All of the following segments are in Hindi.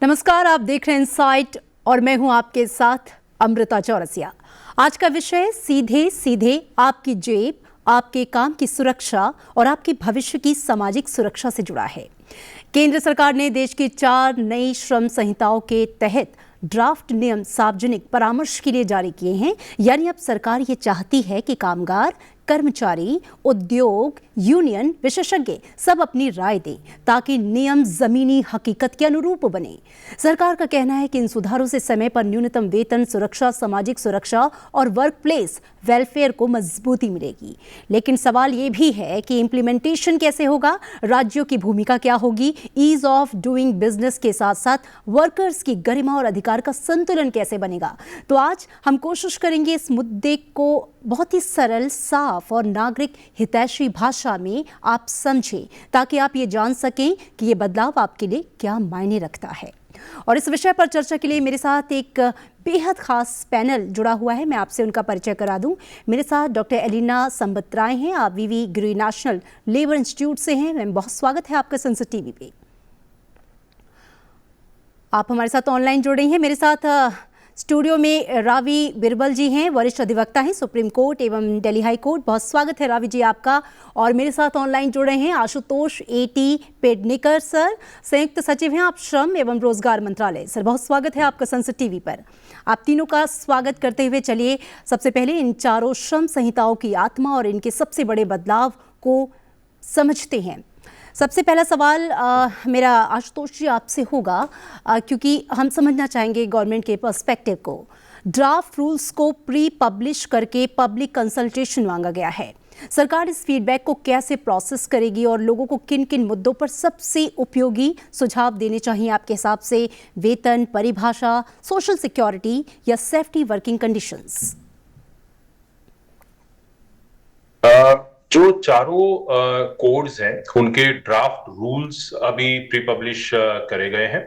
नमस्कार, आप देख रहे हैं इनसाइट और मैं हूं आपके साथ अमृता चौरसिया। आज का विषय सीधे सीधे आपकी जेब, आपके काम की सुरक्षा और आपके भविष्य की सामाजिक सुरक्षा से जुड़ा है। केंद्र सरकार ने देश की 4 नई श्रम संहिताओं के तहत ड्राफ्ट नियम सार्वजनिक परामर्श के लिए जारी किए हैं। यानी अब सरकार ये चाहती है कि कामगार, कर्मचारी, उद्योग, यूनियन, विशेषज्ञ सब अपनी राय दें ताकि नियम जमीनी हकीकत के अनुरूप बने। सरकार का कहना है कि इन सुधारों से समय पर न्यूनतम वेतन, सुरक्षा, सामाजिक सुरक्षा और वर्क प्लेस वेलफेयर को मजबूती मिलेगी। लेकिन सवाल ये भी है कि इम्प्लीमेंटेशन कैसे होगा, राज्यों की भूमिका क्या होगी, ईज ऑफ डूइंग बिजनेस के साथ साथ वर्कर्स की गरिमा और अधिकार का संतुलन कैसे बनेगा। तो आज हम कोशिश करेंगे इस मुद्दे को बहुत ही सरल, साफ और नागरिक हितैषी भाषा में आप समझें ताकि आप ये जान सकें कि ये बदलाव आपके लिए क्या मायने रखता है। और इस विषय पर चर्चा के लिए मेरे साथ एक बेहद खास पैनल जुड़ा हुआ है। मैं आपसे उनका परिचय करा दूं। मेरे साथ डॉक्टर एलिना संबतराय हैं, आप वीवी गिरी नेशनल लेबर इंस्टीट्यूट से हैं। मैम, बहुत स्वागत है आपका संसद टीवी पे। आप हमारे साथ ऑनलाइन जुड़ रही हैं। मेरे साथ स्टूडियो में रावी बिरबल जी हैं, वरिष्ठ अधिवक्ता हैं सुप्रीम कोर्ट एवं दिल्ली हाई कोर्ट। बहुत स्वागत है रावी जी आपका। और मेरे साथ ऑनलाइन जुड़ रहे हैं आशुतोष एटी पेडनेकर सर, संयुक्त सचिव हैं आप श्रम एवं रोजगार मंत्रालय। सर, बहुत स्वागत है आपका संसद टीवी पर। आप तीनों का स्वागत करते हुए चलिए सबसे पहले इन 4 श्रम संहिताओं की आत्मा और इनके सबसे बड़े बदलाव को समझते हैं। सबसे पहला सवाल मेरा आशुतोष जी आपसे होगा, क्योंकि हम समझना चाहेंगे गवर्नमेंट के पर्सपेक्टिव को। ड्राफ्ट रूल्स को प्री पब्लिश करके पब्लिक कंसल्टेशन मांगा गया है। सरकार इस फीडबैक को कैसे प्रोसेस करेगी और लोगों को किन किन मुद्दों पर सबसे उपयोगी सुझाव देने चाहिए आपके हिसाब से? वेतन, परिभाषा, सोशल सिक्योरिटी या सेफ्टी वर्किंग कंडीशंस? जो चारों कोड्स हैं उनके ड्राफ्ट रूल्स अभी प्री पब्लिश करे गए हैं।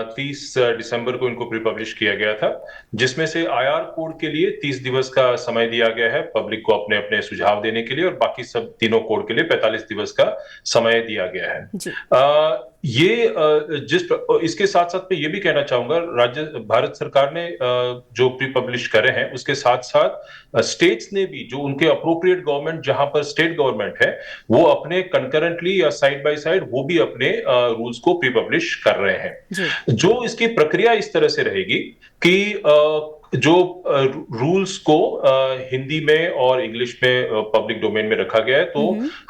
30 दिसंबर को इनको प्री पब्लिश किया गया था, जिसमें से आईआर कोड के लिए 30 दिवस का समय दिया गया है पब्लिक को अपने अपने सुझाव देने के लिए, और बाकी सब तीनों कोड के लिए 45 दिवस का समय दिया गया है। इसके साथ साथ मैं ये भी कहना चाहूंगा, भारत सरकार ने जो प्री पब्लिश करे हैं उसके साथ साथ स्टेट्स ने भी, जो उनके अप्रोप्रिएट गवर्नमेंट जहां पर स्टेट गवर्नमेंट है, वो अपने कंकरेंटली या साइड बाय साइड वो भी अपने रूल्स को प्री पब्लिश कर रहे हैं। जो इसकी प्रक्रिया इस तरह से रहेगी कि जो रूल्स को हिंदी में और इंग्लिश में पब्लिक डोमेन में रखा गया है, तो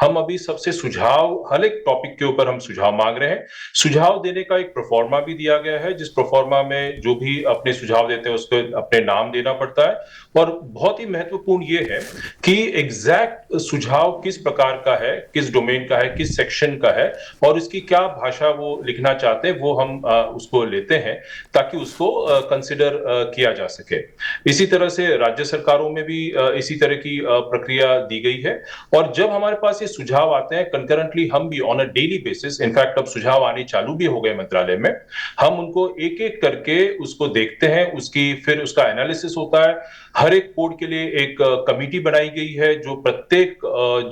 हम अभी सबसे सुझाव, हर एक टॉपिक के ऊपर हम सुझाव मांग रहे हैं। सुझाव देने का एक प्रोफॉर्मा भी दिया गया है, जिस प्रोफॉर्मा में जो भी अपने सुझाव देते हैं उसको अपने नाम देना पड़ता है। और बहुत ही महत्वपूर्ण ये है कि एग्जैक्ट सुझाव किस प्रकार का है, किस डोमेन का है, किस सेक्शन का है और इसकी क्या भाषा वो लिखना चाहते हैं, वो हम उसको लेते हैं ताकि उसको कंसिडर किया जा सके। इसी तरह से राज्य सरकारों में भी इसी तरह की प्रक्रिया दी गई है। और जब हमारे पास ये सुझाव आते हैं कंकरेंटली, हम भी on a daily basis, in fact अब सुझाव आने चालू भी हो गए मंत्रालय में, हम उनको एक एक करके उसको देखते हैं, फिर उसका एनालिसिस होता है। हर एक कोड के लिए एक कमिटी बनाई गई है जो प्रत्येक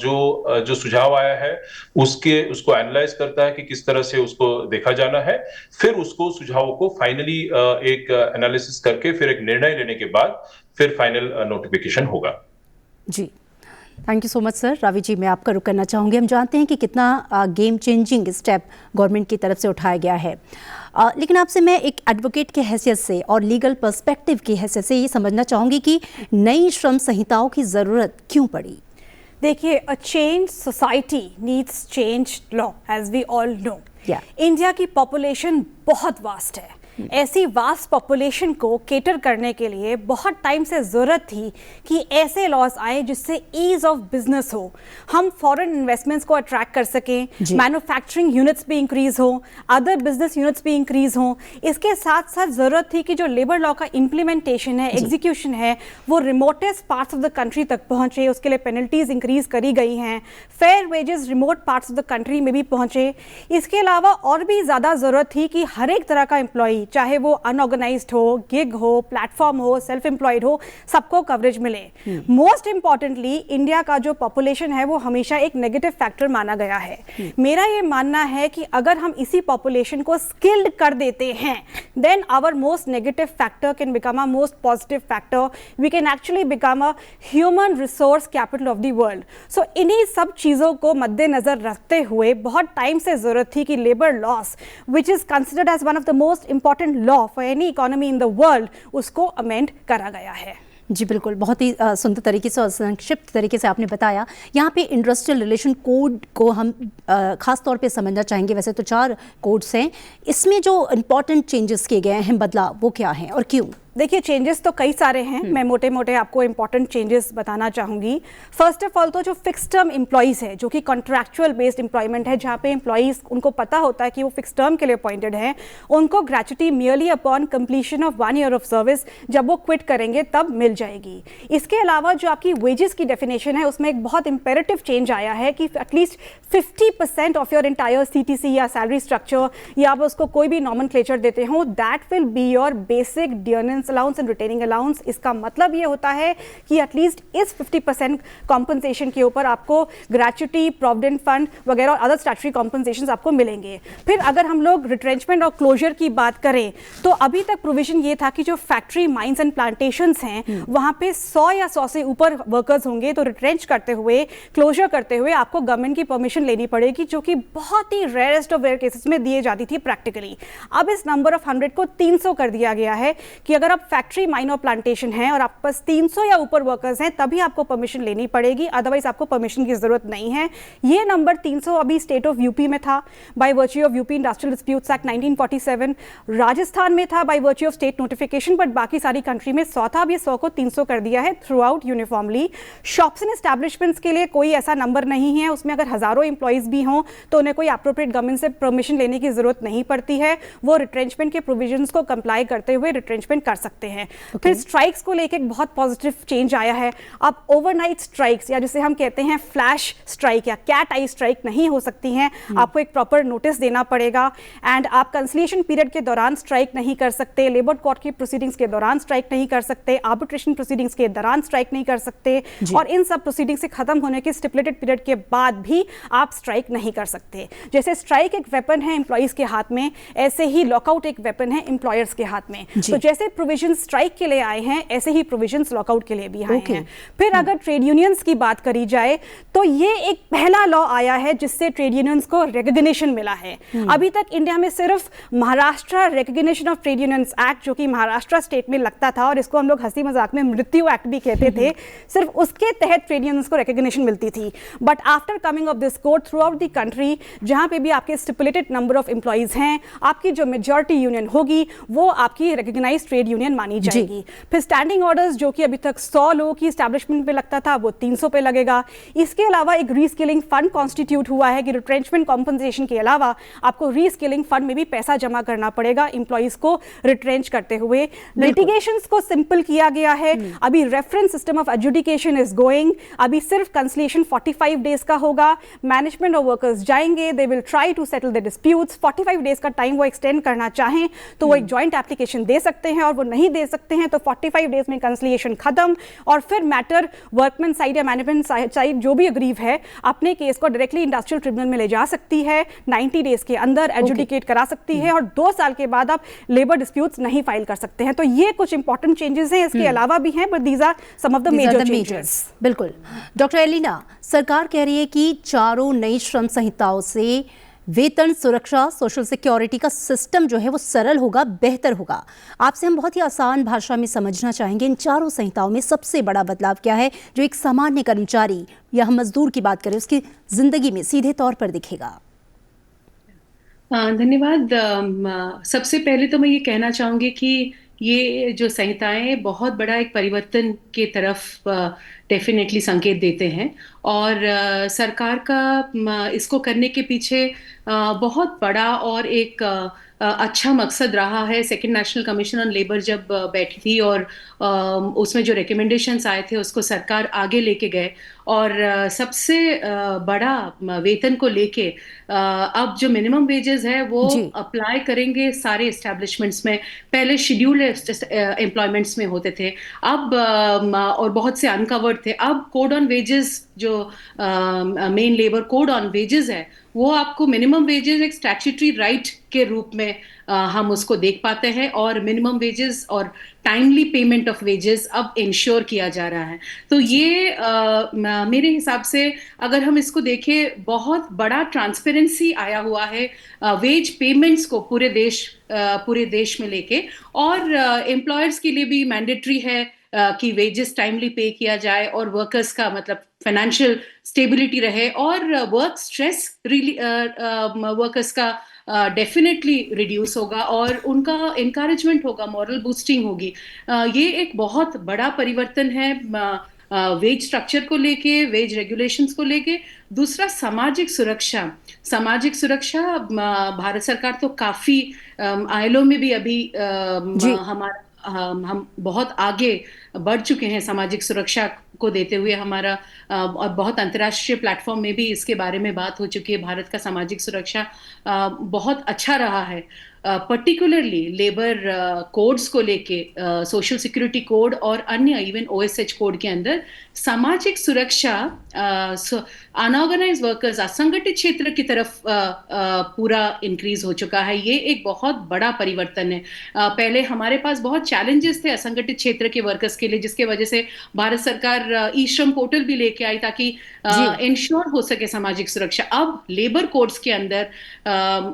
जो सुझाव आया है उसको एनालाइज करता है कि किस तरह से उसको देखा जाना है। फिर उसको सुझावों को फाइनली एक एनालिसिस करके फिर एक निर्णय लेने के बाद फिर फाइनल नोटिफिकेशन होगा। जी, thank you so much sir. Ravi ji, मैं आपका रुख करना चाहूँगी। हम जानते हैं कि कितना गेम चेंजिंग स्टेप गवर्नमेंट की तरफ से उठाया गया है, लेकिन आपसे मैं एक एडवोकेट के हैसियत से और लीगल पर्सपेक्टिव की हैसियत से ये समझना चाहूँगी कि नई श्रम संहिताओं की ज़रूरत क्यों पड़ी? देखिए, a change society needs change law, as we all know. India की पॉपुलेशन बहुत वास्ट है। ऐसी वास्ट पॉपुलेशन को केटर करने के लिए बहुत टाइम से ज़रूरत थी कि ऐसे लॉज आए जिससे ईज ऑफ बिजनेस हो, हम फॉरेन इन्वेस्टमेंट्स को अट्रैक्ट कर सकें, मैन्युफैक्चरिंग यूनिट्स भी इंक्रीज हो, अदर बिजनेस यूनिट्स भी इंक्रीज हो। इसके साथ साथ ज़रूरत थी कि जो लेबर लॉ का इम्प्लीमेंटेशन है, एग्जीक्यूशन है, वो remotest parts of the country तक पहुँचे। उसके लिए पेनल्टीज इंक्रीज करी गई हैं, fair wages remote parts of the country में भी पहुँचे। इसके अलावा और भी ज़्यादा ज़रूरत थी कि हर एक तरह का एम्प्लॉई, चाहे वो अनऑर्गेनाइज्ड हो, गिग हो, प्लेटफॉर्म हो, सेल्फ एम्प्लॉयड हो, सबको कवरेज मिले। मोस्ट इंपॉर्टेंटली इंडिया का जो पॉपुलेशन है वो हमेशा एक नेगेटिव फैक्टर माना गया है। मेरा ये मानना है कि अगर हम इसी पॉपुलेशन को स्किल्ड कर देते हैं, then our most negative factor can become a most positive factor. We can actually become a human resource capital of the world. So इन्हीं सब चीज़ों को मद्देनजर रखते हुए बहुत टाइम से जरूरत थी कि labour laws, which is considered as one of the most important law for any economy in the world, उसको अमेंड करा गया है। जी बिल्कुल, बहुत ही सुंदर तरीके से और संक्षिप्त तरीके से आपने बताया। यहाँ पे इंडस्ट्रियल रिलेशन कोड को हम खास तौर पे समझना चाहेंगे। वैसे तो 4 कोड्स हैं, इसमें जो इम्पोर्टेंट चेंजेस किए गए हैं, बदलाव, वो क्या हैं और क्यों? देखिए, चेंजेस तो कई सारे हैं। मैं मोटे मोटे आपको इंपॉर्टेंट चेंजेस बताना चाहूँगी। फर्स्ट ऑफ ऑल तो जो फिक्स टर्म एम्प्लॉइज़ है, जो कि कॉन्ट्रैक्चुअल बेस्ड एम्प्लॉयमेंट है, जहाँ पे एम्प्लॉइज़ उनको पता होता है कि वो फिक्स टर्म के लिए अपॉइंटेड हैं, उनको gratuity merely upon completion of 1 year of service जब वो क्विट करेंगे तब मिल जाएगी। इसके अलावा जो आपकी वेजेस की डेफिनेशन है, उसमें एक बहुत इंपेरेटिव चेंज आया है कि at least 50% of your entire CTC या सैलरी स्ट्रक्चर, या आप उसको कोई भी नॉमेनक्लेचर देते हो, that will be your basic dearness allowance and retaining allowance. इसका मतलब ये होता है कि एटलीस्ट इस 50% कॉम्पनसेशन के ऊपर आपको ग्रेच्युटी, प्रोविडेंट फंड वगैरह और अदर स्टैट्यूटरी कॉम्पनसेशन आपको मिलेंगे। फिर अगर हम लोग रिट्रेंचमेंट और क्लोजर की बात करें, तो अभी तक प्रोविजन ये था कि जो फैक्ट्री, माइंस एंड प्लांटेशंस हैं, वहाँ पे 100 या 100 से ऊपर वर्कर्स होंगे, तो रिट्रेंच करते हुए, क्लोजर करते हुए आपको गवर्नमेंट की परमिशन लेनी पड़ेगी, जो कि बहुत ही रेयरेस्ट ऑफ रेयर केसेस में दिए जाती थी प्रैक्टिकली। अब इस नंबर ऑफ 100 को 300 कर दिया गया है कि अगर आप फैक्ट्री, माइन और प्लांटेशन है और आपके पास 300 या ऊपर वर्कर्स हैं, तभी आपको परमिशन लेनी पड़ेगी, अदरवाइज आपको परमिशन की जरूरत नहीं है। ये नंबर 300 अभी स्टेट ऑफ यूपी में था by virtue of UP industrial disputes act 1947, Rajasthan में था by virtue of state notification, but बाकी सारी कंट्री में 100 था। अब ये 100 को 300 कर दिया है through out uniformly. Shops and establishments के लिए कोई ऐसा नंबर नहीं है, उसमें अगर हजारों इंप्लॉइज भी हों तो उन्हें कोई एप्रोप्रिएट गवर्नमेंट से परमिशन लेने की जरूरत नहीं पड़ती है। वो रिट्रेंचमेंट के प्रोविजंस को कंप्लाई करते हुए रिट्रेंचमेंट कर सकते हैं। फिर स्ट्राइक्स को लेके एक बहुत पॉजिटिव चेंज आया है। अब ओवरनाइट स्ट्राइक्स, या जिसे हम कहते हैं फ्लैश स्ट्राइक या कैट आई स्ट्राइक, नहीं हो सकती हैं। आपको एक प्रॉपर नोटिस देना पड़ेगा, एंड आप कंसलिएशन पीरियड के दौरान स्ट्राइक नहीं कर सकते, लेबर कोर्ट की प्रोसीडिंग्स के दौरान स्ट्राइक नहीं कर सकते, आर्बिट्रेशन प्रोसीडिंग्स के दौरान स्ट्राइक नहीं कर सकते, और इन सब प्रोसीडिंग से खत्म होने के स्टिपुलेटेड पीरियड के बाद भी आप स्ट्राइक नहीं कर सकते। जैसे स्ट्राइक एक वेपन है एम्प्लॉइज के हाथ में, ऐसे ही लॉकआउट एक वेपन है एम्प्लॉयर्स के हाथ में। तो जैसे प्रोविजन स्ट्राइक के लिए आए हैं, ऐसे ही प्रोविजंस लॉकआउट के लिए भी आए हैं। फिर अगर ट्रेड यूनियंस की बात करी जाए, तो ये एक पहला लॉ आया है जिससे ट्रेड यूनियंस को रिकॉग्निशन मिला है। अभी तक इंडिया में सिर्फ Maharashtra recognition of trade unions act, जो कि महाराष्ट्र स्टेट में लगता था और इसको हम लोग हंसी मजाक में मृत्यु एक्ट भी कहते थे, सिर्फ उसके तहत ट्रेड यूनियंस को रिकॉग्निशन मिलती थी। But after coming of this code through out the country, जहां पे भी आपके स्टिपुलेटेड नंबर ऑफ एम्प्लॉइज हैं, आपकी जो मेजॉरिटी यूनियन होगी वो आपकी रिकॉग्नाइज्ड ट्रेड यूनियन मानी जाएगी। फिर स्टैंडिंग ऑर्डर्स, जो कि अभी तक 100 लोगों की एस्टैब्लिशमेंट पे लगता था, वो 300 पे लगेगा। इसके अलावा एक रीस्किलिंग फंड कॉन्स्टिट्यूट हुआ है कि रिट्रेंचमेंट कॉम्पनसेशन के अलावा आपको रीस्किलिंग फंड में भी पैसा जमा करना पड़ेगा एम्प्लॉइज को रिट्रेंच करते हुए। लिटिगेशंस को सिंपल किया गया है। अभी reference system of adjudication is going. अभी सिर्फ कंसलिएशन 45 डेज का होगा। मैनेजमेंट और वर्कर्स जाएंगे, they will try to settle the disputes. 45 days का टाइम वो एक्सटेंड करना चाहें तो वो एक जॉइंट एप्लीकेशन दे सकते हैं, और वो नहीं दे सकते हैं तो 45 डेज में कंसलिएशन खत्म, और फिर मैटर वर्कमैन साइड या मैनेजमेंट साइड जो भी अग्रीव है अपने केस को डायरेक्टली इंडस्ट्रियल ट्रिब्यूनल में ले जा सकती है। 90 डेज के अंदर एडजुडिकेट करा सकती है, और 2 साल के बाद आप लेबर डिस्प्यूट्स नहीं फाइल कर सकते हैं। तो ये कुछ इंपॉर्टेंट चेंजेस हैं, इसके अलावा भी हैं, but these are some of the major changes. बिल्कुल। डॉक्टर एलिना, सरकार कह रही है कि 4 नई श्रम संहिताओं से वेतन, सुरक्षा, सोशल सिक्योरिटी का सिस्टम जो है वो सरल होगा, बेहतर होगा। आपसे हम बहुत ही आसान भाषा में समझना चाहेंगे, इन 4 संहिताओं में सबसे बड़ा बदलाव क्या है जो एक सामान्य कर्मचारी या हम मजदूर की बात करें उसकी जिंदगी में सीधे तौर पर दिखेगा? धन्यवाद। सबसे पहले तो मैं ये कहना चाहूँगी कि ये जो संहिताएं बहुत बड़ा एक परिवर्तन के तरफ डेफिनेटली संकेत देते हैं, और सरकार का इसको करने के पीछे बहुत बड़ा और एक अच्छा मकसद रहा है। Second national commission on labour जब बैठी थी और उसमें जो रिकमेंडेशंस आए थे उसको सरकार आगे लेके गए, और सबसे बड़ा वेतन को लेके अब जो मिनिमम वेजेस है वो अप्लाई करेंगे सारे एस्टेब्लिशमेंट्स में। पहले शेड्यूल्ड एम्प्लॉयमेंट्स में होते थे, अब और बहुत से अनकवर्ड थे। अब कोड ऑन वेजेस जो main labour code on wages है वो आपको मिनिमम वेजेस एक स्टैट्यूटरी राइट के रूप में हम उसको देख पाते हैं, और मिनिमम वेजेस और टाइमली पेमेंट ऑफ वेजेस अब इंश्योर किया जा रहा है। तो ये मेरे हिसाब से अगर हम इसको देखें, बहुत बड़ा ट्रांसपेरेंसी आया हुआ है वेज पेमेंट्स को पूरे देश में लेके, और एम्प्लॉयर्स के लिए भी मैंडेटरी है कि वेजेस टाइमली पे किया जाए, और वर्कर्स का मतलब फाइनेंशियल स्टेबिलिटी रहे, और वर्क स्ट्रेस वर्कर्स का डेफिनेटली रिड्यूस होगा, और उनका इनकरेजमेंट होगा, मॉरल बूस्टिंग होगी। ये एक बहुत बड़ा परिवर्तन है वेज स्ट्रक्चर को लेके, वेज रेगुलेशंस को लेके। दूसरा, सामाजिक सुरक्षा भारत सरकार तो काफी ILO में भी अभी हम बहुत आगे बढ़ चुके हैं सामाजिक सुरक्षा को देते हुए। हमारा और बहुत अंतर्राष्ट्रीय प्लेटफॉर्म में भी इसके बारे में बात हो चुकी है। भारत का सामाजिक सुरक्षा बहुत अच्छा रहा है, पर्टिकुलरली लेबर कोड्स को लेके, सोशल सिक्योरिटी कोड और अन्य इवन OSH कोड के अंदर सामाजिक सुरक्षा अनऑर्गेनाइज्ड वर्कर्स, असंगठित क्षेत्र की तरफ पूरा इंक्रीज हो चुका है। ये एक बहुत बड़ा परिवर्तन है। पहले हमारे पास बहुत चैलेंजेस थे असंगठित क्षेत्र के वर्कर्स के लिए, जिसके वजह से भारत सरकार ई श्रम पोर्टल भी लेके आई ताकि इंश्योर हो सके सामाजिक सुरक्षा। अब लेबर कोड्स के अंदर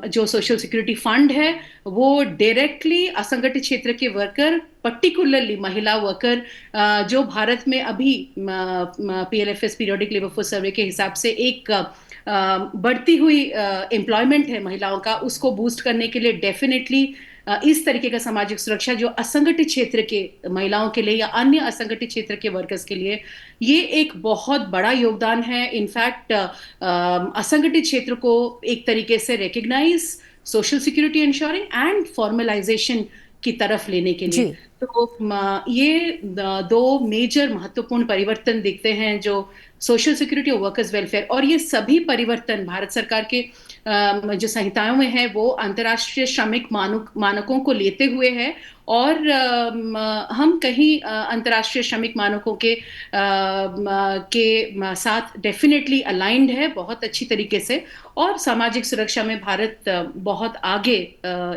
जो सोशल सिक्योरिटी फंड है वो डायरेक्टली असंगठित क्षेत्र के वर्कर, पर्टिकुलरली महिला वर्कर, जो भारत में अभी PLFS periodic labour force survey के हिसाब से एक बढ़ती हुई एम्प्लॉयमेंट है महिलाओं का, उसको बूस्ट करने के लिए डेफिनेटली इस तरीके का सामाजिक सुरक्षा जो असंगठित क्षेत्र के महिलाओं के लिए या अन्य असंगठित क्षेत्र के वर्कर्स के लिए, ये एक बहुत बड़ा योगदान है। इनफैक्ट असंगठित क्षेत्र को एक तरीके से recognise, social security insuring and formalisation की तरफ लेने के लिए। तो ये दो मेजर महत्वपूर्ण परिवर्तन दिखते हैं जो सोशल सिक्योरिटी और वर्कर्स वेलफेयर, और ये सभी परिवर्तन भारत सरकार के जो संहिताओं में है वो अंतर्राष्ट्रीय श्रमिक मानकों को लेते हुए है, और हम कहीं अंतर्राष्ट्रीय श्रमिक मानकों के साथ डेफिनेटली अलाइंड है बहुत अच्छी तरीके से, और सामाजिक सुरक्षा में भारत बहुत आगे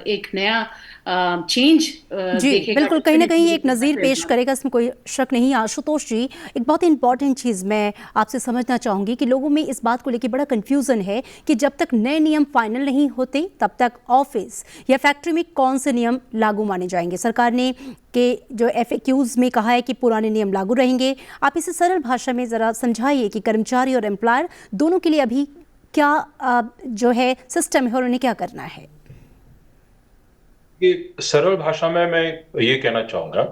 एक नया चेंज देखेगा। बिल्कुल, कहीं ना कहीं एक नज़ीर पेश करेगा, इसमें कोई शक नहीं। आशुतोष जी, एक बहुत इंपॉर्टेंट चीज़ मैं आपसे समझना चाहूँगी कि लोगों में इस बात को लेकर बड़ा कन्फ्यूज़न है कि जब तक नए नियम फाइनल नहीं होते तब तक ऑफिस या फैक्ट्री में कौन से नियम लागू माने जाएंगे। सरकार ने के जो FAQs में कहा है कि पुराने नियम लागू रहेंगे। आप इसे सरल भाषा में ज़रा समझाइए कि कर्मचारी और एम्प्लॉयर दोनों के लिए अभी क्या जो है सिस्टम है और उन्हें क्या करना है। ये सरल भाषा में मैं ये कहना चाहूंगा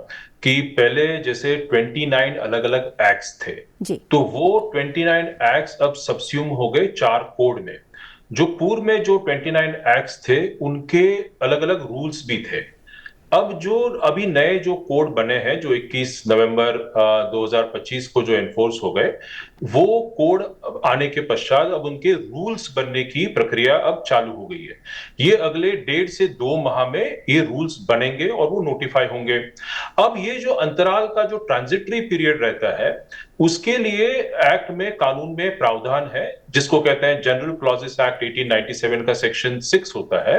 कि पहले जैसे 29 अलग अलग एक्ट्स थे जी, तो वो 29 एक्ट्स अब सबस्यूम हो गए 4 कोड में। जो पूर्व में जो 29 एक्ट्स थे उनके अलग अलग रूल्स भी थे। अब जो अभी नए जो कोड बने हैं जो 21 नवंबर 2025 को जो एनफोर्स हो गए, वो कोड आने के पश्चात अब उनके रूल्स बनने की प्रक्रिया अब चालू हो गई है। ये अगले 1.5 से 2 माह में ये रूल्स बनेंगे और वो नोटिफाई होंगे। अब ये जो अंतराल का जो ट्रांजिटरी पीरियड रहता है उसके लिए एक्ट में, कानून में प्रावधान है जिसको कहते हैं जनरल क्लॉजेस एक्ट 1897 का सेक्शन 6 होता है,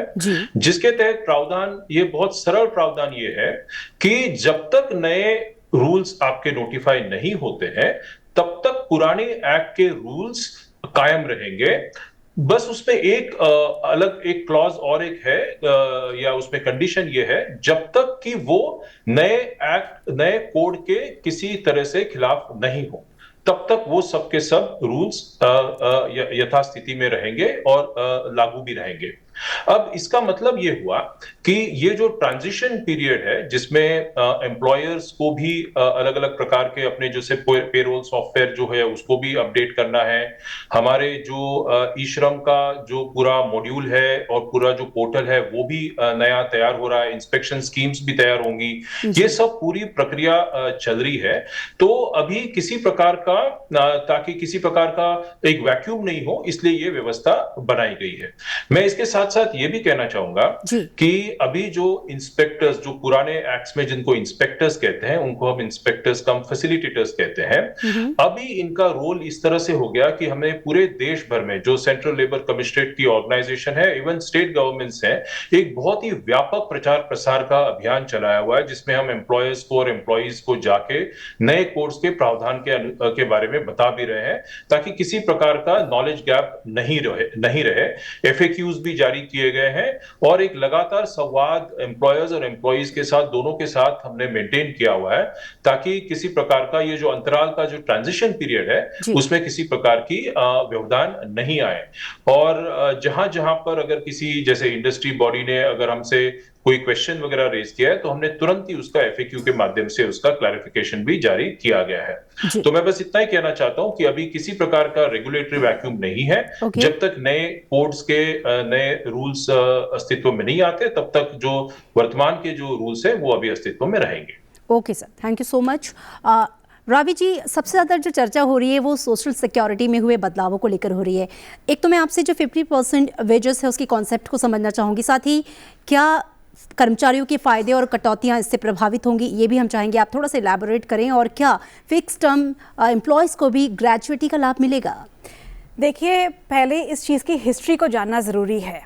जिसके तहत प्रावधान, ये बहुत सरल प्रावधान ये है कि जब तक नए रूल्स आपके नोटिफाई नहीं होते हैं तब तक पुराने एक्ट के रूल्स कायम रहेंगे। बस उसमें एक अलग एक क्लॉज और एक है या उसमें कंडीशन ये है, जब तक कि वो नए एक्ट, नए कोड के किसी तरह से खिलाफ नहीं हो तब तक वो सब के सब रूल्स यथास्थिति में रहेंगे और लागू भी रहेंगे। अब इसका मतलब ये हुआ कि ये जो ट्रांजिशन पीरियड है जिसमें एम्प्लॉयर्स को भी अलग अलग प्रकार के अपने जैसे पेरोल सॉफ्टवेयर जो है उसको भी अपडेट करना है, हमारे जो ई श्रम का जो पूरा मॉड्यूल है और पूरा जो पोर्टल है वो भी नया तैयार हो रहा है, इंस्पेक्शन स्कीम्स भी तैयार होंगी, ये सब पूरी प्रक्रिया चल रही है। तो अभी किसी प्रकार का ताकि किसी प्रकार का एक वैक्यूम नहीं हो इसलिए ये व्यवस्था बनाई गई है। मैं इसके साथ साथ ये भी कहना चाहूंगा कि अभी जो इंस्पेक्टर्स जो पुराने एक्ट्स में जिनको इंस्पेक्टर्स कहते हैं उनको हम इंस्पेक्टर्स कम फैसिलिटेटर्स कहते हैं, अभी इनका रोल इस तरह से हो गया कि हमें पूरे देश भर में जो सेंट्रल लेबर कमिश्नरेट की ऑर्गेनाइजेशन है, इवन स्टेट गवर्नमेंट्स है, एक बहुत ही व्यापक प्रचार प्रसार का अभियान चलाया हुआ है जिसमें हम एम्प्लॉयर्स को और एम्प्लॉइज को जाके नए कोड्स के प्रावधान के बारे में बता भी रहे हैं ताकि किसी प्रकार का नॉलेज गैप नहीं रहे। FAQs भी जारी किए गए हैं और एक लगातार संवाद एम्प्लॉयर्स और एम्प्लॉइज के साथ दोनों के साथ हमने मेंटेन किया हुआ है ताकि किसी प्रकार का ये जो अंतराल का जो ट्रांजिशन पीरियड है उसमें किसी प्रकार की व्यवधान नहीं आए। और जहां जहां पर अगर किसी जैसे इंडस्ट्री बॉडी ने अगर हमसे कोई क्वेश्चन वगैरह रेज किया है तो हमने तुरंत ही उसका FAQ के माध्यम से उसका क्लैरिफिकेशन भी जारी किया गया है। तो मैं बस इतना ही कहना चाहता हूं कि अभी किसी प्रकार का रेगुलेटरी वैक्यूम नहीं है। जब तक नए कोड्स के नए रूल्स अस्तित्व में नहीं आते तब तक जो वर्तमान के जो रूल्स है वो अभी अस्तित्व में रहेंगे। Okay sir, thank you so much. Ravi ji, सबसे ज़्यादा जो चर्चा हो रही है वो सोशल सिक्योरिटी में हुए बदलावों को लेकर हो रही है। एक तो मैं आपसे जो 50% वेजेस है उसकी कॉन्सेप्ट को समझना चाहूँगी, साथ ही क्या कर्मचारियों के फायदे और कटौतियां इससे प्रभावित होंगी ये भी हम चाहेंगे आप थोड़ा सा इलैबोरेट करें, और क्या फिक्स टर्म एम्प्लॉयज़ को भी ग्रेजुइटी का लाभ मिलेगा? देखिए, पहले इस चीज़ की हिस्ट्री को जानना ज़रूरी है।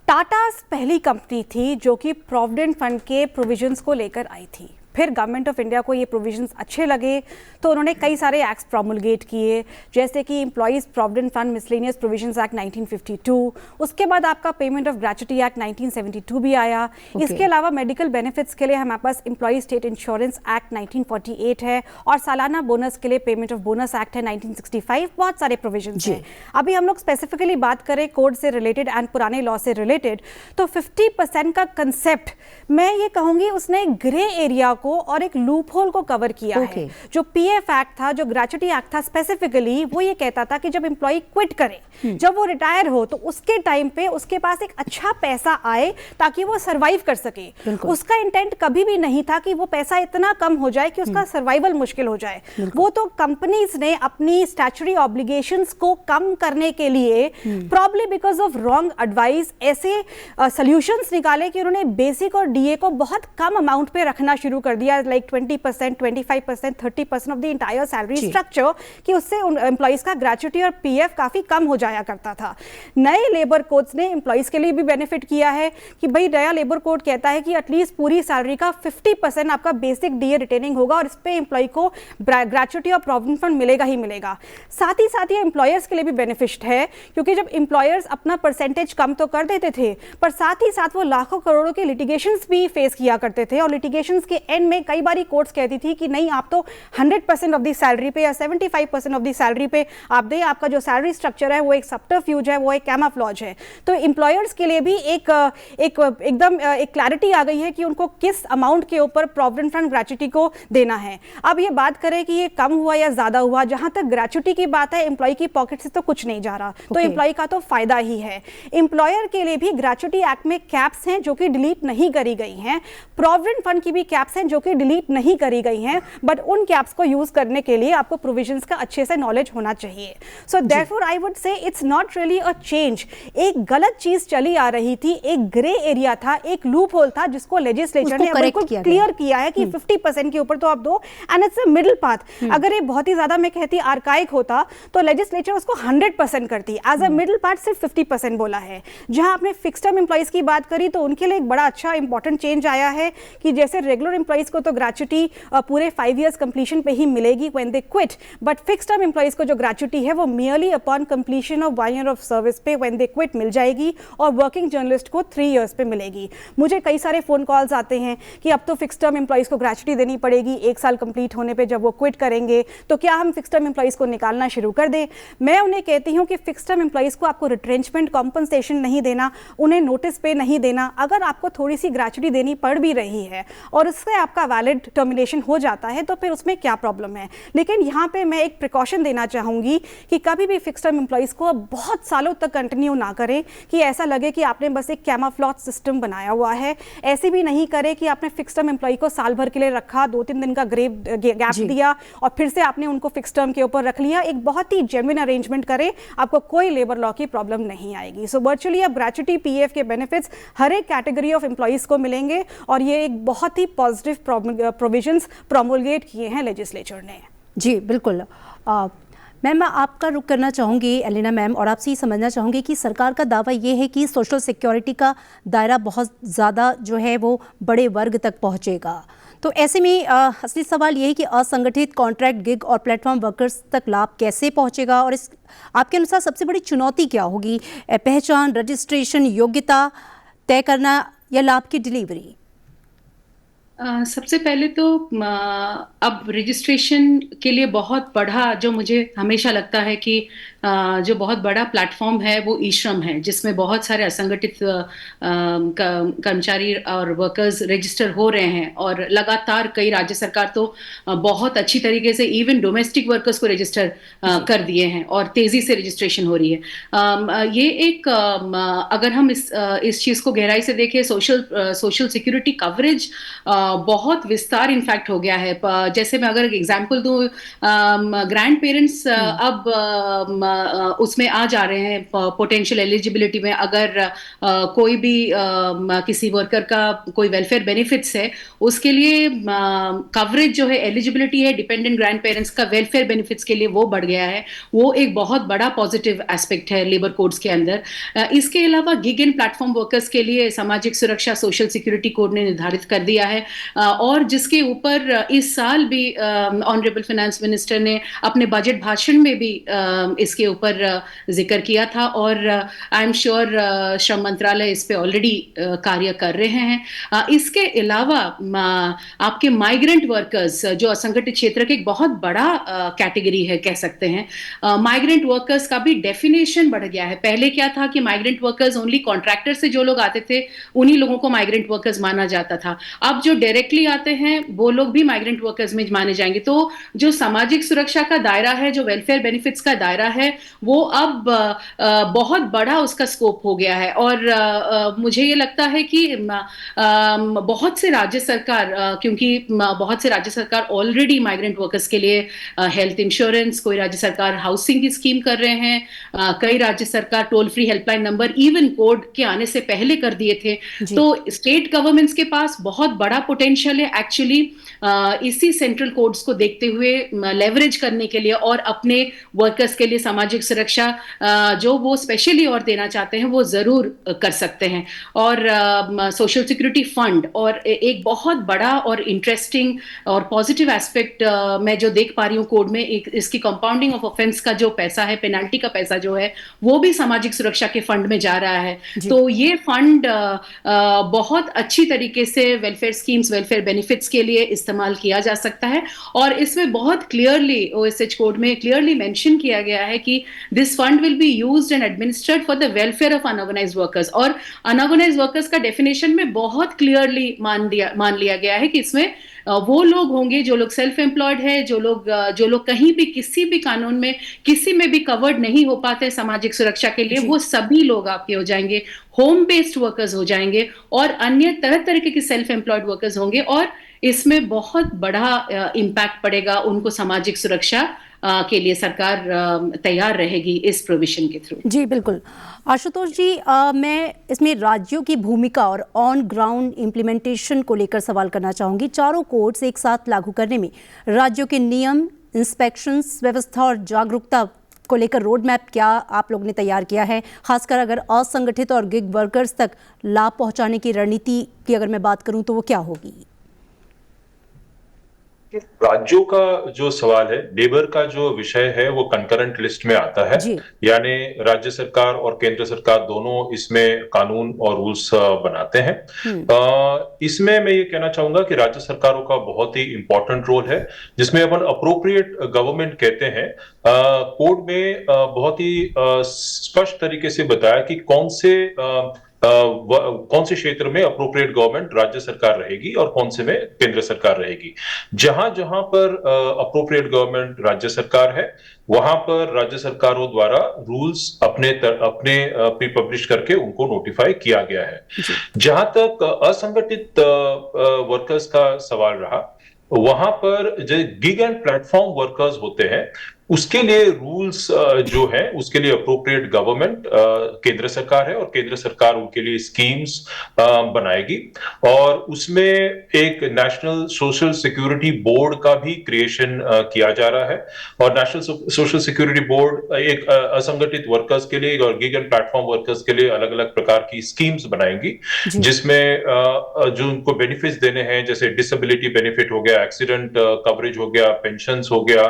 टाटा पहली कंपनी थी जो कि प्रोविडेंट फंड के प्रोविजंस को लेकर आई थी। फिर गवर्नमेंट ऑफ इंडिया को ये प्रोविजंस अच्छे लगे तो उन्होंने कई सारे एक्ट्स प्रोमुलगेट किए, जैसे कि employees provident fund miscellaneous provisions act 1952, उसके बाद आपका पेमेंट ऑफ ग्रेच्युटी एक्ट 1972 भी आया। इसके अलावा मेडिकल बेनिफिट्स के लिए हमारे पास एम्प्लॉयज़ स्टेट इंश्योरेंस एक्ट 1948 है और सालाना बोनस के लिए पेमेंट ऑफ बोनस एक्ट है 1965। बहुत सारे प्रोविजंस हैं। अभी हम लोग स्पेसिफिकली बात करें कोड से रिलेटेड एंड पुराने लॉ से रिलेटेड, तो 50% का कंसेप्ट मैं ये कहूँगी उसने ग्रे एरिया और एक लूप होल को कवर किया है। जो PF एक्ट था, जो ग्रेच्युटी एक्ट था, स्पेसिफिकली वो ये कहता था कि जब एम्प्लॉय क्विट करे, जब वो रिटायर हो, तो उसके टाइम पे उसके पास एक अच्छा पैसा आए ताकि वो सरवाइव कर सके। उसका इंटेंट कभी भी नहीं था कि वो पैसा इतना कम हो जाए कि उसका सर्वाइवल मुश्किल हो जाए। वो तो कंपनीज ने अपनी स्टैट्यूटरी ऑब्लिगेशंस को कम करने के लिए probably because of wrong advice ऐसे सॉल्यूशंस निकाले कि उन्होंने बेसिक और DA को बहुत कम अमाउंट पे रखना शुरू कर दिया, like 20%, 25%, 30% of the entire salary structure, कि उससे एम्प्लॉइज का ग्रेच्युटी और PF काफी कम हो जाया करता था। नए लेबर कोड्स ने एम्प्लॉइज के लिए भी बेनिफिट किया है कि भाई नया लेबर कोड कहता है कि एटलीस्ट पूरी सैलरी का 50% आपका बेसिक DA रिटेनिंग होगा और इस पे एम्प्लॉय को ग्रेच्युटी और प्रोविडेंट फंड मिलेगा ही मिलेगा। साथ ही एम्प्लॉयर्स के लिए भी बेनिफिट है, क्योंकि जब एम्प्लॉयर्स अपना परसेंटेज कम तो कर देते थे, पर साथ ही साथ वो लाखों करोड़ों के लिटिगेशंस भी फेस किया करते थे, और लिटिगेशंस के एंड में कई बारी कोर्ट्स कहती थी कि नहीं, आप तो 100% ऑफ दी सैलरी पे या 75% ऑफ दी सैलरी पे आप दें, आपका जो सैलरी स्ट्रक्चर है वो एक सब्टरफ्यूज है, वो एक कैमोफ्लेज है। तो एम्प्लॉयर्स के लिए भी एकदम एक क्लैरिटी आ गई है कि उनको किस अमाउंट के ऊपर प्रोविडेंट फंड ग्रेच्युटी को देना है। अब ये बात करें कि ये कम हुआ या ज्यादा हुआ, जहां तक ग्रेच्युटी की बात है, एम्प्लॉय की पॉकेट से तो कुछ नहीं जा रहा, तो एम्प्लॉय का तो फायदा ही है। एम्प्लॉयर के लिए भी ग्रेच्युटी एक्ट में कैप्स हैं जो कि डिलीट नहीं करी गई हैं, प्रोविडेंट फंड की भी कैप्स हैं जो कि डिलीट नहीं करी गई हैं, बट उन कैप्स को यूज करने के लिए आपको प्रोविजंस का अच्छे से नॉलेज होना चाहिए। So therefore I would say it's not really a change. एक गलत चीज चली आ रही थी, एक ग्रे एरिया था, एक लूप होल था, जिसको लेजिस्लेचर ने बिल्कुल क्लियर किया है कि 50% के ऊपर तो आप दो, and it's a middle path. अगर ये बहुत ही ज्यादा मैं कहती आर्काइक होता तो लेजिस्लेचर उसको 100% करती, एज अ मिडिल पार्ट सिर्फ 50% बोला है। जहां आपने फिक्स टर्म एम्प्लॉइज की बात करी तो उनके लिए एक बड़ा अच्छा इंपॉर्टेंट चेंज आया है कि जैसे रेगुलर एम्प्लॉइज एम्प्लॉइज को तो ग्रेचुटी पूरे 5 years कंप्लीशन पे ही मिलेगी when they quit, but fix term employees को जो ग्रेचुटी है वो merely upon completion of 1 year of service पे व्हेन दे क्विट मिल जाएगी, और वर्किंग जर्नलिस्ट को 3 years पे मिलेगी। मुझे कई सारे फ़ोन कॉल्स आते हैं कि अब तो फिक्स टर्म एम्प्लॉइज़ को ग्रेचुटी देनी पड़ेगी 1 साल कंप्लीट होने पे जब वो क्विट करेंगे, तो क्या हम फिक्स टर्म एम्प्लॉइज़ को निकालना शुरू कर दें? मैं उन्हें कहती हूँ कि फिक्स टर्म एम्प्लॉइज़ को आपको रिट्रेंचमेंट कॉम्पनसेशन नहीं देना, उन्हें नोटिस पे नहीं देना। अगर आपको थोड़ी सी ग्रेचुटी देनी पड़ भी रही है और उससे आपका वैलिड टर्मिनेशन हो जाता है तो फिर उसमें क्या प्रॉब्लम है। लेकिन यहाँ पे मैं एक प्रिकॉशन देना चाहूँगी कि कभी भी फिक्स टर्म एम्प्लॉइज़ को बहुत सालों तक कंटिन्यू ना करें कि ऐसा लगे कि आपने बस एक कैमोफ्लेज सिस्टम बनाया हुआ है। ऐसे भी नहीं करें कि आपने फिक्स टर्म एम्प्लॉय को साल भर के लिए रखा, 2-3 दिन का गैप दिया और फिर से आपने उनको फिक्स टर्म के ऊपर रख लिया। एक बहुत ही जेन्युइन अरेंजमेंट करें, आपको कोई लेबर लॉ की प्रॉब्लम नहीं आएगी। सो वर्चुअली अब ग्रेचुटी पीएफ के बेनिफिट्स हर एक कैटेगरी ऑफ एम्प्लॉइज़ को मिलेंगे और ये एक बहुत ही पॉजिटिव प्रोविजंस प्रोमोलगेट किए हैं लेजिस्लेचर ने। जी बिल्कुल। मैम, मैं आपका रुख करना चाहूँगी एलिना मैम, और आपसे ये समझना चाहूँगी कि सरकार का दावा ये है कि सोशल सिक्योरिटी का दायरा बहुत ज़्यादा जो है वो बड़े वर्ग तक पहुँचेगा। तो ऐसे में असली सवाल ये है कि असंगठित, कॉन्ट्रैक्ट, गिग और प्लेटफॉर्म वर्कर्स तक लाभ कैसे पहुँचेगा, और इस आपके अनुसार सबसे बड़ी चुनौती क्या होगी? पहचान, रजिस्ट्रेशन, योग्यता तय करना या लाभ की डिलीवरी? सबसे पहले तो अब रजिस्ट्रेशन के लिए बहुत बड़ा, जो मुझे हमेशा लगता है कि जो बहुत बड़ा प्लेटफॉर्म है वो ई श्रम है, जिसमें बहुत सारे असंगठित कर्मचारी और वर्कर्स रजिस्टर हो रहे हैं और लगातार कई राज्य सरकार तो बहुत अच्छी तरीके से इवन डोमेस्टिक वर्कर्स को रजिस्टर कर दिए हैं और तेजी से रजिस्ट्रेशन हो रही है। ये एक अगर हम इस चीज़ को गहराई से देखें, सोशल सिक्योरिटी कवरेज बहुत विस्तार इनफैक्ट हो गया है। जैसे मैं अगर एक एग्जांपल दूं, ग्रैंड पेरेंट्स अब उसमें आ जा रहे हैं पोटेंशियल एलिजिबिलिटी में। अगर कोई भी किसी वर्कर का कोई वेलफेयर बेनिफिट्स है, उसके लिए कवरेज जो है, एलिजिबिलिटी है डिपेंडेंट ग्रैंड पेरेंट्स का वेलफेयर बेनिफिट्स के लिए, वो बढ़ गया है। वो एक बहुत बड़ा पॉजिटिव एस्पेक्ट है लेबर कोड्स के अंदर। इसके अलावा गिग एंड प्लेटफॉर्म वर्कर्स के लिए सामाजिक सुरक्षा सोशल सिक्योरिटी कोड ने निर्धारित कर दिया है और जिसके ऊपर इस साल भी ऑनरेबल फाइनेंस मिनिस्टर ने अपने बजट भाषण में भी इसके ऊपर जिक्र किया था और आई एम श्योर श्रम मंत्रालय इस पे ऑलरेडी कार्य कर रहे हैं। इसके अलावा आपके माइग्रेंट वर्कर्स, जो असंगठित क्षेत्र के एक बहुत बड़ा कैटेगरी है कह सकते हैं, माइग्रेंट वर्कर्स का भी डेफिनेशन बढ़ गया है। पहले क्या था कि माइग्रेंट वर्कर्स ओनली कॉन्ट्रैक्टर से जो लोग आते थे उन्हीं लोगों को माइग्रेंट वर्कर्स माना जाता था। अब जो डायरेक्टली आते हैं वो लोग भी माइग्रेंट वर्कर्स में माने जाएंगे। तो जो सामाजिक सुरक्षा का दायरा है, जो वेलफेयर बेनिफिट्स का दायरा है, वो अब बहुत बड़ा उसका स्कोप हो गया है। और मुझे ये लगता है कि बहुत से राज्य सरकार, क्योंकि बहुत से राज्य सरकार ऑलरेडी माइग्रेंट वर्कर्स के लिए हेल्थ इंश्योरेंस, कोई राज्य सरकार हाउसिंग की स्कीम कर रहे हैं, कई राज्य सरकार toll free helpline number even code के आने से पहले कर दिए थे। तो स्टेट गवर्नमेंट्स के पास बहुत बड़ा पोटेंशियल है एक्चुअली इसी सेंट्रल कोड्स को देखते हुए लेवरेज करने के लिए और अपने वर्कर्स के लिए सामाजिक सुरक्षा जो वो स्पेशली और देना चाहते हैं वो जरूर कर सकते हैं। और सोशल सिक्योरिटी फंड और एक बहुत बड़ा और इंटरेस्टिंग और पॉजिटिव एस्पेक्ट मैं जो देख पा रही हूँ कोड में, इसकी कंपाउंडिंग ऑफ ऑफेंस का जो पैसा है, पेनाल्टी का पैसा जो है, वो भी सामाजिक सुरक्षा के फंड में जा रहा है। तो ये फंड बहुत अच्छी तरीके से वेलफेयर स्कीम्स, वेलफेयर बेनिफिट्स के लिए इस्तेमाल किया जा सकता है। और इसमें बहुत क्लियरली ओएसएच कोड में क्लियरली मेंशन किया गया है कि this fund will be used and administered for the welfare of unorganised workers. और अनऑर्गेनाइज्ड वर्कर्स का डेफिनेशन में बहुत क्लियरली मान लिया गया है कि इसमें वो लोग होंगे जो लोग सेल्फ एम्प्लॉयड है, जो लोग कहीं भी किसी भी कानून में किसी में भी कवर्ड नहीं हो पाते सामाजिक सुरक्षा के लिए, वो सभी लोग आपके हो जाएंगे, होम बेस्ड वर्कर्स हो जाएंगे और अन्य तरह तरह के सेल्फ एम्प्लॉयड वर्कर्स होंगे। और इसमें बहुत बड़ा इम्पैक्ट पड़ेगा उनको सामाजिक सुरक्षा के लिए सरकार तैयार रहेगी इस प्रोविजन के थ्रू। जी बिल्कुल। आशुतोष जी, मैं इसमें राज्यों की भूमिका और ऑन ग्राउंड इम्प्लीमेंटेशन को लेकर सवाल करना चाहूँगी। चारों कोड्स एक साथ लागू करने में राज्यों के नियम, इंस्पेक्शंस, व्यवस्था और जागरूकता को लेकर रोड मैप क्या आप लोग ने तैयार किया है? खासकर अगर असंगठित और गिग वर्कर्स तक लाभ पहुँचाने की रणनीति की अगर मैं बात करूँ तो वो क्या होगी? राज्यों का जो सवाल है, लेबर का जो विषय है वो कंकरेंट लिस्ट में आता है, यानी राज्य सरकार और केंद्र सरकार दोनों इसमें कानून और रूल्स बनाते हैं। इसमें मैं ये कहना चाहूंगा कि राज्य सरकारों का बहुत ही इंपॉर्टेंट रोल है, जिसमें अपन अप्रोप्रिएट गवर्नमेंट कहते हैं। कोड में बहुत ही स्पष्ट तरीके से बताया कि कौन से क्षेत्र में अप्रोप्रिएट गवर्नमेंट राज्य सरकार रहेगी और कौन से में केंद्र सरकार रहेगी। जहां जहां पर अप्रोप्रिएट गवर्नमेंट राज्य सरकार है, वहां पर राज्य सरकारों द्वारा रूल्स अपने प्री पब्लिश करके उनको नोटिफाई किया गया है। जहां तक असंगठित वर्कर्स का सवाल रहा, वहां पर जो गिग एंड प्लेटफॉर्म वर्कर्स होते हैं, उसके लिए रूल्स जो है उसके लिए अप्रोप्रिएट गवर्नमेंट केंद्र सरकार है और केंद्र सरकार उनके लिए स्कीम्स बनाएगी। और उसमें एक नेशनल सोशल सिक्योरिटी बोर्ड का भी क्रिएशन किया जा रहा है। और नेशनल सोशल सिक्योरिटी बोर्ड एक असंगठित वर्कर्स के लिए और गिग एंड प्लेटफॉर्म वर्कर्स के लिए अलग अलग प्रकार की स्कीम्स बनाएंगी, जिसमें जो उनको बेनिफिट्स देने हैं, जैसे डिसेबिलिटी बेनिफिट हो गया, एक्सीडेंट कवरेज हो गया, पेंशंस हो गया,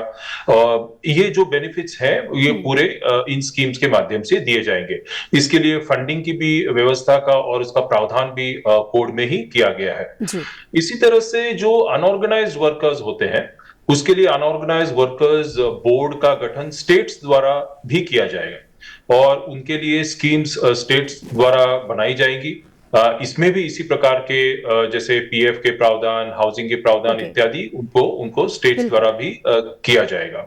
ये जो बेनिफिट्स हैं ये पूरे इन स्कीम्स के माध्यम से दिए जाएंगे। इसके लिए फंडिंग की भी व्यवस्था का और इसका प्रावधान भी कोड में ही किया गया है। इसी तरह से जो अनऑर्गेनाइज्ड वर्कर्स होते हैं, उसके लिए अनऑर्गेनाइज्ड वर्कर्स बोर्ड का गठन स्टेट्स द्वारा भी किया जाएगा और उनके लिए स्कीम्स स्टेट्स द्वारा बनाई जाएंगी। इसमें भी इसी प्रकार के जैसे पीएफ के प्रावधान, हाउसिंग के प्रावधान इत्यादि उनको स्टेट्स द्वारा भी किया जाएगा।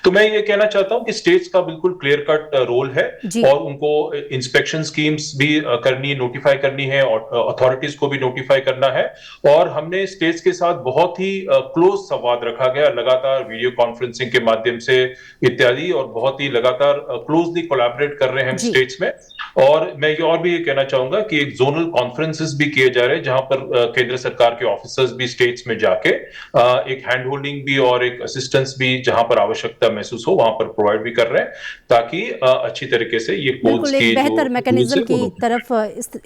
तो मैं ये कहना चाहता हूं कि स्टेट्स का बिल्कुल क्लियर कट रोल है और उनको इंस्पेक्शन स्कीम्स भी करनी, नोटिफाई करनी है और अथॉरिटीज को भी नोटिफाई करना है। और हमने स्टेट्स के साथ बहुत ही क्लोज संवाद रखा गया, लगातार वीडियो कॉन्फ्रेंसिंग के माध्यम से इत्यादि, और बहुत ही लगातार क्लोजली कोलैबोरेट कर रहे हैं हम स्टेट्स में। और मैं ये और भी ये कहना चाहूंगा कि एक जोनल कॉन्फ्रेंसेस भी किए जा रहे हैं, जहां पर केंद्र सरकार के ऑफिसर्स भी स्टेट्स में जाके एक हैंड होल्डिंग भी और एक असिस्टेंस भी जहां पर आवश्यकता महसूस हो वहां पर प्रोवाइड भी कर रहे हैं, ताकि अच्छी तरीके से ये कोड्स की बेहतर मैकेनिज्म की तरफ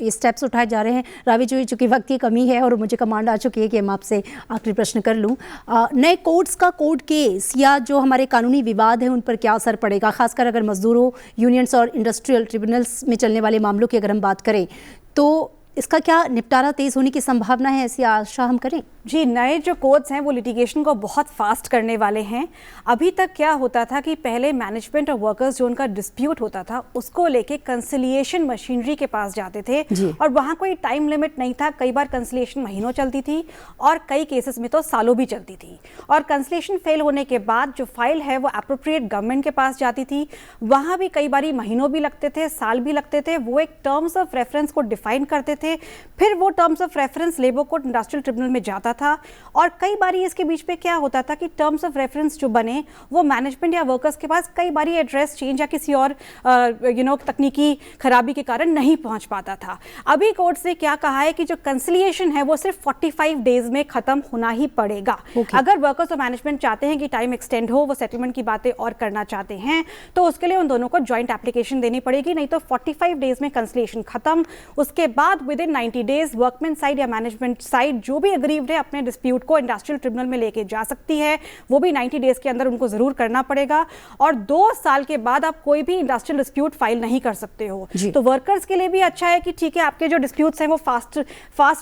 स्टेप्स उठाए जा रहे हैं। रावी जी, चूंकि वक्त की कमी है और मुझे कमांड आ चुकी है कि मैं आपसे आखिरी प्रश्न कर लूं, नए कोड्स का कोर्ट केस या जो हमारे कानूनी विवाद है उन पर क्या असर पड़ेगा, खासकर अगर मजदूरों, यूनियंस और इंडस्ट्रियल ट्रिब्यूनल्स में चलने वाले मामलों की अगर हम बात करें, तो इसका क्या निपटारा तेज होने की संभावना है, ऐसी आशा हम करें? जी, नए जो कोड्स हैं वो लिटिगेशन को बहुत फास्ट करने वाले हैं। अभी तक क्या होता था कि पहले मैनेजमेंट और वर्कर्स जो उनका डिस्प्यूट होता था उसको लेके कंसिलिएशन मशीनरी के पास जाते थे और वहाँ कोई टाइम लिमिट नहीं था। कई बार कंसिलिएशन महीनों चलती थी और कई केसेस में तो सालों भी चलती थी। और कंसिलिएशन फेल होने के बाद जो फाइल है वो अप्रोप्रिएट गवर्नमेंट के पास जाती थी, वहाँ भी कई बार महीनों भी लगते थे, साल भी लगते थे। वो एक टर्म्स ऑफ रेफरेंस को डिफाइन करते थे, फिर वो terms of reference labour court, industrial tribunal में जाता था। और कई बारी इसके बीच पे क्या होता था कि टर्म्स ऑफ रेफरेंस जो बने वो मैनेजमेंट या वर्कर्स के पास कई बारी एड्रेस चेंज या किसी और तकनीकी खराबी के कारण नहीं पहुंच पाता था। अभी कोर्ट ने क्या कहा है कि जो कंसिलिएशन है वो सिर्फ 45 डेज में खत्म होना ही पड़ेगा। अगर वर्कर्स और मैनेजमेंट चाहते हैं कि टाइम एक्सटेंड हो, वो सेटलमेंट की बातें और करना चाहते हैं, तो उसके लिए उन दोनों को ज्वाइंट एप्लीकेशन देनी पड़ेगी, नहीं तो 45 डेज में कंसिलिएशन खत्म। उसके बाद with in 90 days workman side या मैनेजमेंट साइड जो भी अग्रीव्ड है अपने डिस्प्यूट को इंडस्ट्रियल ट्रिब्यूनल में लेके जा सकती है, वो भी 90 डेज के अंदर उनको जरूर करना पड़ेगा। और 2 साल के बाद आप कोई भी इंडस्ट्रियल डिस्प्यूट फाइल नहीं कर सकते हो। तो वर्कर्स के लिए भी अच्छा है कि ठीक है, आपके जो डिस्प्यूट्स हैं वो फास्ट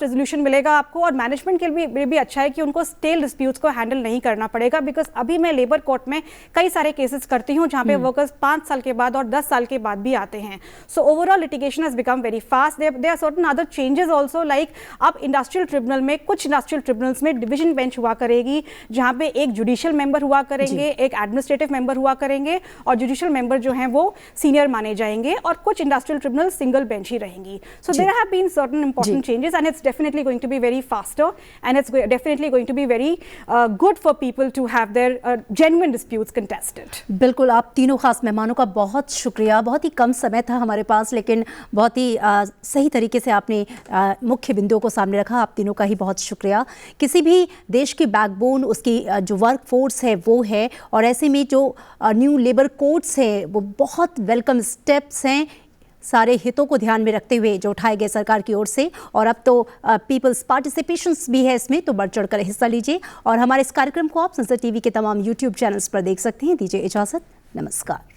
रेजोल्यूशन मिलेगा आपको, और मैनेजमेंट के लिए भी अच्छा है कि उनको स्टेल डिस्प्यूट्स को हैंडल नहीं करना पड़ेगा। बिकॉज अभी मैं लेबर कोर्ट में कई सारे केसेस करती हूँ जहां पे वर्कर्स 5 साल के बाद और 10 साल के बाद भी आते हैं। So overall litigation has become very fast. There are certain other changes also, like अब इंडस्ट्रियल ट्रिब्यूनल में, कुछ इंडस्ट्रियल ट्रिब्यूनल्स में डिवीजन बेंच हुआ करेगी, जहां पे एक जुडिशियल मेंबर हुआ करेंगे, एक एडमिनिस्ट्रेटिव मेंबर हुआ करेंगे, और जुडिशियल मेंबर जो हैं वो सीनियर माने जाएंगे, और कुछ इंडस्ट्रियल ट्रिब्यूनल सिंगल बेंच ही रहेंगी। So there have been certain important changes and it's definitely going to be very faster and it's definitely going to be very good for people to have their genuine disputes contested. बिल्कुल, आप तीनों खास मेहमानों का बहुत शुक्रिया। बहुत ही कम समय था हमारे पास, लेकिन बहुत ही सही तरीके से आपने मुख्य बिंदुओं को सामने रखा। आप तीनों का ही बहुत शुक्रिया। किसी भी देश की बैकबोन उसकी जो वर्क फोर्स है वो है, और ऐसे में जो न्यू लेबर कोड्स है वो बहुत वेलकम स्टेप्स हैं। सारे हितों को ध्यान में रखते हुए जो उठाए गए सरकार की ओर से, और अब तो पीपल्स पार्टिसिपेशंस भी है इसमें, तो बढ़ चढ़कर हिस्सा लीजिए। और हमारे इस कार्यक्रम को आप संसद टीवी के तमाम यूट्यूब चैनल्स पर देख सकते हैं। दीजिए इजाजत, नमस्कार।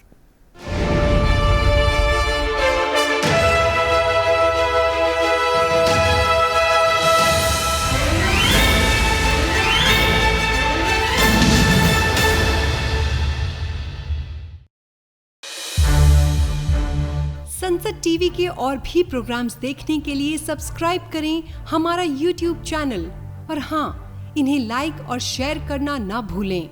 संसद टीवी के और भी प्रोग्राम्स देखने के लिए सब्सक्राइब करें हमारा यूट्यूब चैनल और हाँ, इन्हें लाइक और शेयर करना ना भूलें।